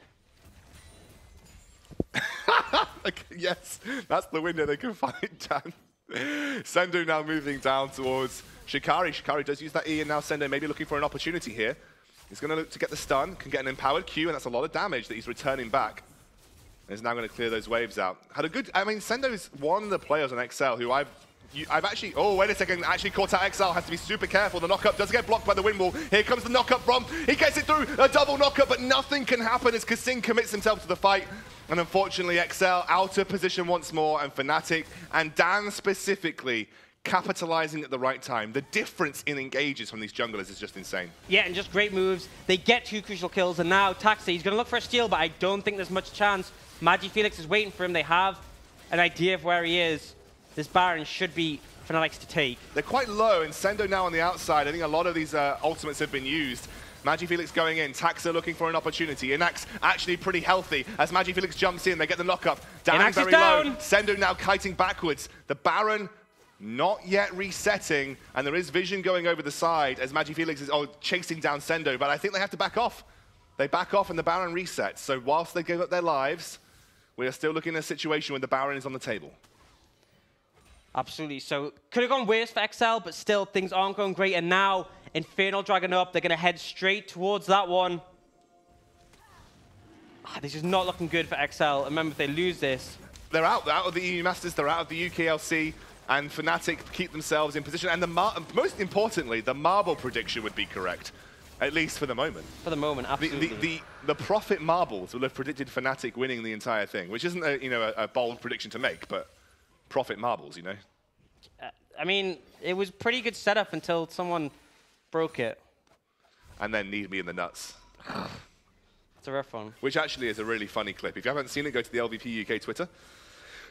Yes, that's the window they can find, Dan. Sendo now moving down towards Shikari. Shikari does use that E, and now Sendo maybe looking for an opportunity here. He's going to look to get the stun, can get an empowered Q, and that's a lot of damage that he's returning back. And he's now going to clear those waves out. Had a good, I mean, Sendo's one of the players on XL who I've actually, oh, wait a second, actually caught out XL, has to be super careful. The knockup does get blocked by the wind wall. Here comes the knockup from, he gets it through, a double knockup, but nothing can happen as Kasing commits himself to the fight. And unfortunately, XL out of position once more, and Fnatic, and Dan specifically, capitalizing at the right time. The difference in engages from these junglers is just insane. Yeah, and just great moves. They get 2 crucial kills, and now Taxa, he's going to look for a steal, but I don't think there's much chance. Magi Felix is waiting for him. They have an idea of where he is. This Baron should be Fnatic's to take. They're quite low, and Sendo now on the outside. I think a lot of these ultimates have been used. Magi Felix going in, Taxa looking for an opportunity. Inax actually pretty healthy. As Magi Felix jumps in, they get the knockup. Inax very is down. Low. Sendo now kiting backwards. The Baron not yet resetting, and there is vision going over the side as Magi Felix is chasing down Sendo, but I think they have to back off. They back off and the Baron resets. So whilst they give up their lives, we are still looking at a situation where the Baron is on the table. Absolutely. So could have gone worse for XL, but still things aren't going great. And now Infernal Dragon up. They're going to head straight towards that one. This is not looking good for XL. Remember, if they lose this, they're out of the EU Masters. They're out of the UKLC. And Fnatic keep themselves in position. And most importantly, the marble prediction would be correct, at least for the moment. For the moment, absolutely. The Prophet marbles will have predicted Fnatic winning the entire thing, which isn't a bold prediction to make, but Prophet marbles, you know. I mean, it was pretty good setup until someone broke it. And then kneed me in the nuts. It's a rough one. Which actually is a really funny clip. If you haven't seen it, go to the LVP UK Twitter.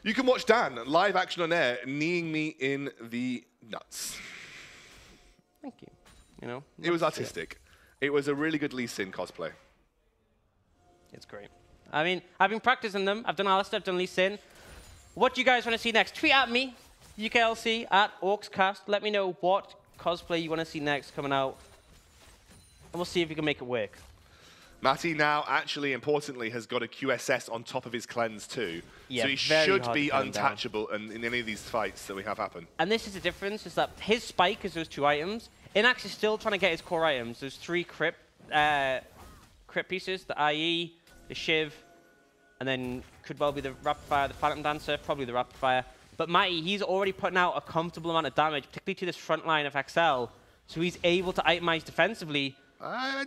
You can watch Dan live action on air, kneeing me in the nuts. Thank you. You know, it was artistic. It was a really good Lee Sin cosplay. It's great. I mean, I've been practicing them. I've done Alistair, I've done Lee Sin. What do you guys want to see next? Tweet at me, UKLC, at AuxCast. Let me know what cosplay you want to see next coming out. And we'll see if we can make it work. Matty now, actually, importantly, has got a QSS on top of his cleanse too. Yeah, so he should be untouchable in any of these fights that we have happen. And this is the difference, is that his spike is those 2 items. Inax is still trying to get his core items. Those 3 crypt pieces, the IE, the Shiv, and then could well be the Rapid Fire, the Phantom Dancer, probably the Rapid Fire. But Mighty, he's already putting out a comfortable amount of damage, particularly to this front line of XL. So he's able to itemize defensively.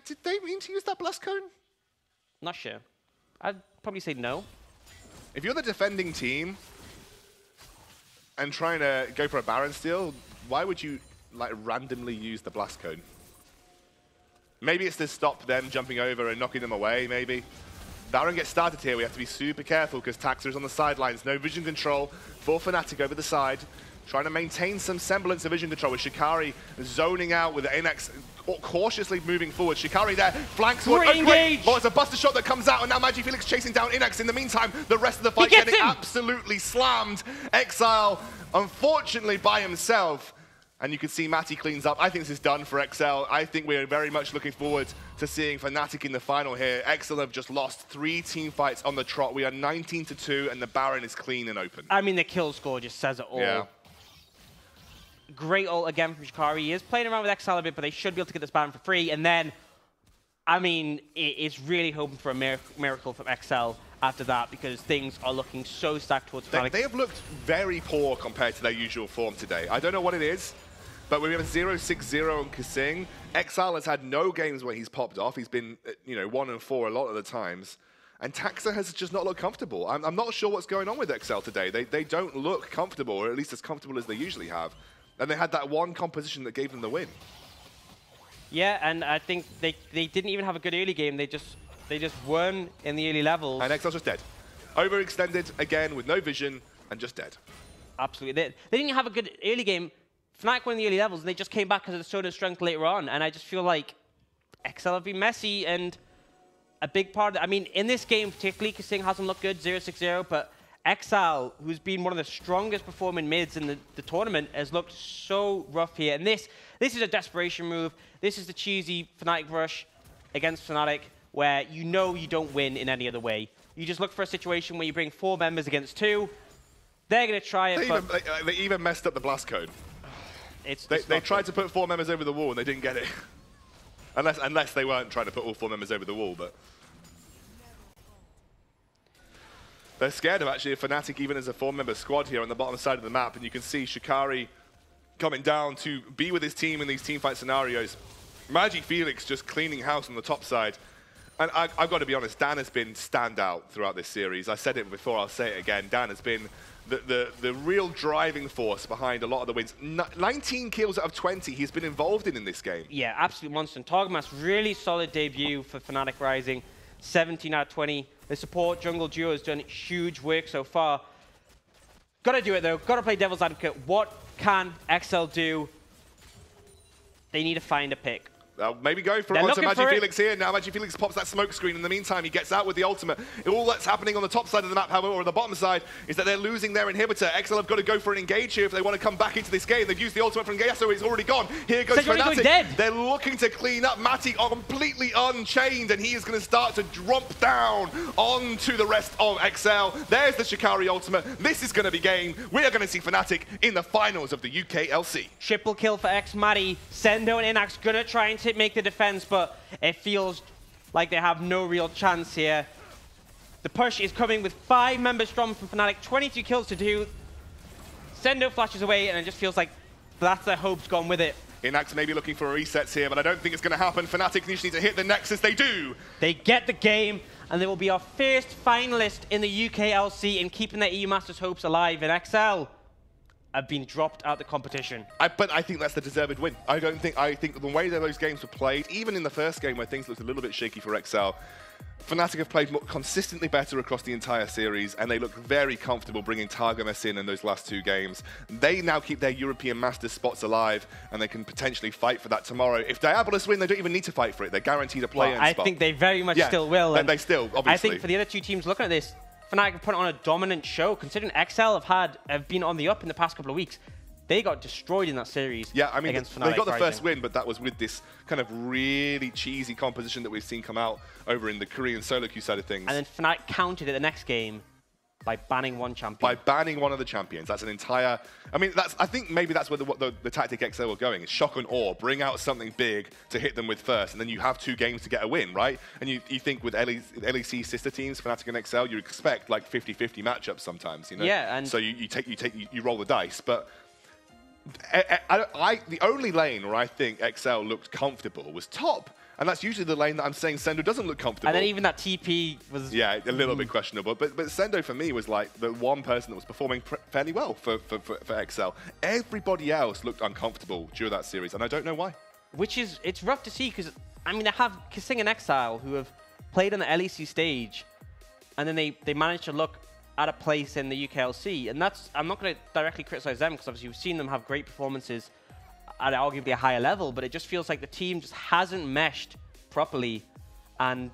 Did they mean to use that Blast Cone? Not sure. I'd probably say no. If you're the defending team and trying to go for a Baron steal, why would you randomly use the Blast Cone? Maybe it's to stop them jumping over and knocking them away, maybe. Baron gets started here. We have to be super careful because Taxa is on the sidelines. No vision control for Fnatic over the side. Trying to maintain some semblance of vision control with Shikari zoning out with Inax cautiously moving forward. Shikari there, flanks forward. Oh, it's a buster shot that comes out, and now MagiFelix chasing down Inax. In the meantime, the rest of the fight getting absolutely slammed. Exile, unfortunately, by himself. And you can see Matty cleans up. I think this is done for XL. I think we're very much looking forward to seeing Fnatic in the final here. XL have just lost 3 team fights on the trot. We are 19-2, and the Baron is clean and open. I mean, the kill score just says it all. Yeah. Great ult again from Shikari. He is playing around with XL a bit, but they should be able to get this Baron for free. And then, I mean, it's really hoping for a miracle from XL after that, because things are looking so stacked towards Fnatic. They have looked very poor compared to their usual form today. I don't know what it is, but we have a 0-6-0 on Kasing. XL has had no games where he's popped off. He's been, 1-4 a lot of the times. And Taxa has just not looked comfortable. I'm not sure what's going on with XL today. They don't look comfortable, or at least as comfortable as they usually have. And they had that one composition that gave them the win. Yeah, and I think they didn't even have a good early game. They just won in the early levels. And XL's just dead. Overextended again with no vision and just dead. Absolutely. They didn't have a good early game. Fnatic won in the early levels, and they just came back because of the Soda strength later on. And I just feel like XL have been messy, and a big part of it. I mean, in this game particularly, Kasing hasn't looked good, 0-6-0, but XL, who's been one of the strongest performing mids in the tournament, has looked so rough here. And this is a desperation move. This is the cheesy Fnatic rush against Fnatic, where you know you don't win in any other way. You just look for a situation where you bring 4 members against 2. They're going to try it, they even messed up the blast code. They tried to put 4 members over the wall, and they didn't get it. unless they weren't trying to put all 4 members over the wall, but... They're scared of actually a Fnatic even as a 4-member squad here on the bottom side of the map, and you can see Shikari coming down to be with his team in these teamfight scenarios. MagiFelix just cleaning house on the top side. And I've got to be honest, Dan has been standout throughout this series. I said it before, I'll say it again. Dan has been the real driving force behind a lot of the wins. 19 kills out of 20 he's been involved in this game. Yeah, absolute monster. And Targamas, really solid debut for Fnatic Rising. 17 out of 20. The support jungle duo has done huge work so far. Got to do it though. Got to play devil's advocate. What can XL do? They need to find a pick. Maybe go for onto MagiFelix here. Now MagiFelix pops that smoke screen. In the meantime, he gets out with the ultimate. All that's happening on the top side of the map, however, or the bottom side, is that they're losing their inhibitor. XL have got to go for an engage here if they want to come back into this game. They've used the ultimate from engage, so it's already gone. Here goes Fnatic. They're looking to clean up. Matty are completely unchained, and he is going to start to drop down onto the rest of XL. There's the Shikari ultimate. This is going to be game. We are going to see Fnatic in the finals of the UKLC. Triple kill for Matty. Sendo and Inax going to try and make the defense, but it feels like they have no real chance here. The push is coming with 5 members strong from Fnatic, 22 kills to do. Sendo flashes away, and it just feels like that's their hopes gone with it. Inax may be looking for resets here, but I don't think it's going to happen. Fnatic just need to hit the Nexus. They do. They get the game, and they will be our first finalist in the UKLC in keeping their EU Masters hopes alive. And XL have been dropped out the competition. But I think that's the deserved win. I think the way that those games were played, even in the first game where things looked a little bit shaky for XL, Fnatic have played consistently better across the entire series, and they look very comfortable bringing Targamas in those last 2 games. They now keep their European Masters spots alive, and they can potentially fight for that tomorrow. If Diabolus win, they don't even need to fight for it. They're guaranteed a play-in spot. I think they very much still will. They still, obviously. I think for the other 2 teams looking at this, Fnatic have put on a dominant show, considering XL have been on the up in the past couple of weeks. They got destroyed in that series. Yeah, I mean, against they got the first win, but that was with this kind of really cheesy composition that we've seen come out over in the Korean solo queue side of things. And then Fnatic countered it the next game by banning one champion. By banning one of the champions. That's an entire... I mean, I think maybe that's where the tactic XL were going, is shock and awe. Bring out something big to hit them with first, and then you have 2 games to get a win, right? And you think with LEC sister teams, Fnatic and XL, you expect like 50-50 matchups sometimes, you know? Yeah, and... So you roll the dice, but... the only lane where I think XL looked comfortable was top. And that's usually the lane that I'm saying Sendo doesn't look comfortable. And then even that TP was... Yeah, a little bit questionable. But Sendo, for me, was like the one person that was performing fairly well for XL. Everybody else looked uncomfortable during that series, and I don't know why. Which is... It's rough to see, because, I mean, they have Kasing and Exile, who have played on the LEC stage, and then they managed to look at a place in the UKLC. And that's, I'm not going to directly criticize them, because obviously we've seen them have great performances at arguably a higher level, but it just feels like the team just hasn't meshed properly. And,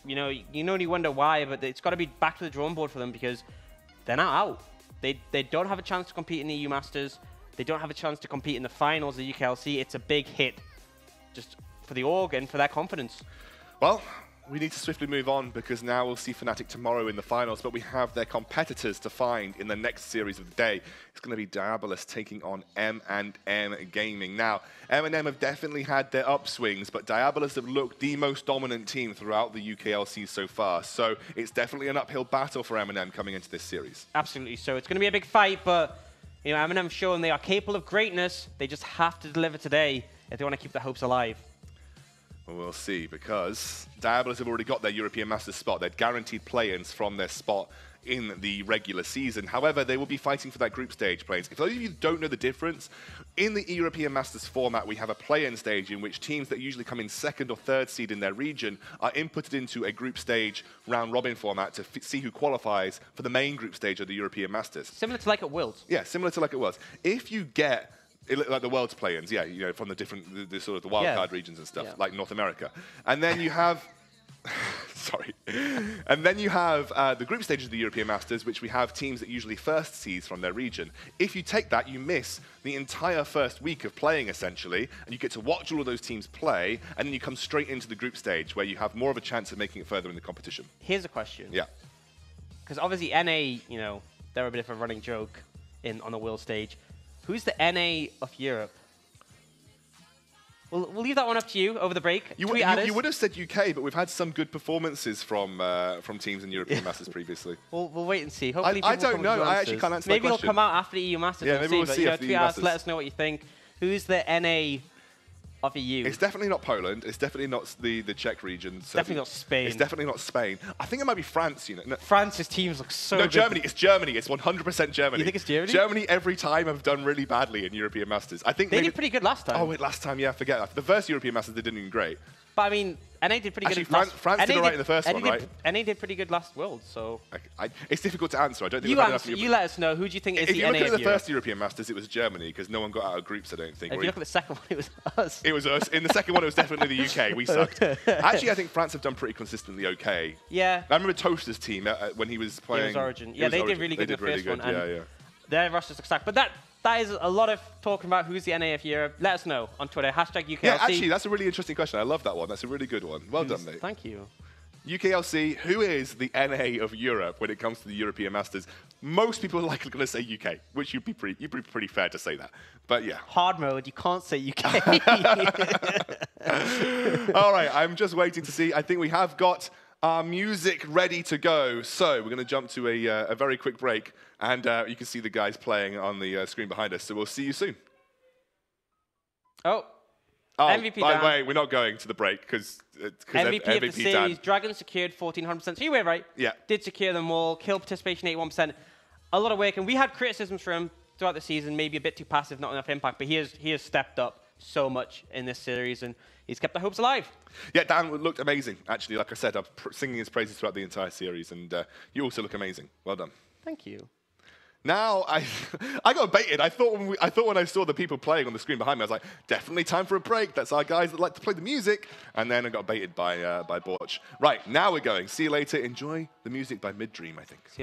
you know, you only wonder why, but it's got to be back to the drawing board for them, because they're now out. They don't have a chance to compete in the EU Masters. They don't have a chance to compete in the finals of the UKLC. It's a big hit just for the org and for their confidence. Well, we need to swiftly move on, because now we'll see Fnatic tomorrow in the finals, but we have their competitors to find in the next series of the day. It's going to be Diabolus taking on M&M Gaming. Now, M&M have definitely had their upswings, but Diabolus have looked the most dominant team throughout the UKLC so far, so it's definitely an uphill battle for M&M coming into this series. Absolutely. So it's going to be a big fight, but you know, M&M have shown they are capable of greatness. They just have to deliver today if they want to keep their hopes alive. Well, we'll see, because Diabolus have already got their European Masters spot. They're guaranteed play-ins from their spot in the regular season. However, they will be fighting for that group stage play-ins. If those of you don't know the difference, in the European Masters format, we have a play-in stage in which teams that usually come in second or third seed in their region are inputted into a group stage round-robin format to see who qualifies for the main group stage of the European Masters. Similar to like at Worlds. Yeah, similar to like it was. If you get like the world's play-ins, yeah, you know, from the different, the sort of the wildcard regions and stuff, like North America. And then you have, sorry, and then you have the group stages of the European Masters, which we have teams that usually first seeds from their region. If you take that, you miss the entire first week of playing, essentially, and you get to watch all of those teams play, and then you come straight into the group stage, where you have more of a chance of making it further in the competition. Here's a question. Yeah. Because obviously NA, you know, they're a bit of a running joke on the world stage. Who's the NA of Europe? We'll leave that one up to you over the break. You would have said UK, but we've had some good performances from teams in European Masters previously. We'll wait and see. Hopefully I don't know. I actually can't answer that question. Maybe it'll come out after the EU Masters. Yeah, maybe we'll see after the EU Masters. Let us know what you think. Who's the NA of EU? It's definitely not Poland. It's definitely not the Czech region. Definitely not Spain. It's definitely not Spain. I think it might be France. You know, no. France's teams look so good. No, Germany. It's Germany. It's 100% Germany. You think it's Germany? Germany every time have done really badly in European Masters. I think they did pretty good last time. Oh wait, last time, yeah, forget that. The first European Masters they didn't even great. But I mean, NA did pretty Actually, good. France did all right in the first one, right? NA did pretty good last World, so. It's difficult to answer. I don't think you let us know. Who do you think is the NA? If you look at the first European Masters, it was Germany, because no one got out of groups, I don't think. If you look at the second one, it was us. It was us. In the second one, it was definitely the UK. We sucked. Actually, I think France have done pretty consistently okay. Yeah. I remember Toaster's team when he was playing. It was Origin. Yeah, they did really good in the first one. Yeah. Their rosters are stacked. But that is a lot of talking about who's the NA of Europe. Let us know on Twitter, #UKLC. Yeah, actually, that's a really interesting question. I love that one. That's a really good one. Well done, mate. Thank you. UKLC, who is the NA of Europe when it comes to the European Masters? Most people are likely going to say UK, which you'd be pretty fair to say that. But yeah. Hard mode, you can't say UK. All right, I'm just waiting to see. I think we have got our music ready to go. So we're going to jump to a very quick break, and you can see the guys playing on the screen behind us. So we'll see you soon. Oh, MVP by Dan. the way, we're not going to the break because MVP of the series. Dan. Dragon secured 1,400%. So you were right. Yeah. Did secure them all. Kill participation 81%. A lot of work, and we had criticisms for him throughout the season. Maybe a bit too passive, not enough impact. But he has stepped up so much in this series, and he's kept the hopes alive. Yeah, Dan looked amazing. Actually, like I said, I'm singing his praises throughout the entire series, and you also look amazing. Well done. Thank you. Now, I got baited. I thought when I saw the people playing on the screen behind me, I was like, definitely time for a break. That's our guys that like to play the music. And then I got baited by Borch. Right, now we're going. See you later. Enjoy the music by Mid Dream, I think. See you later.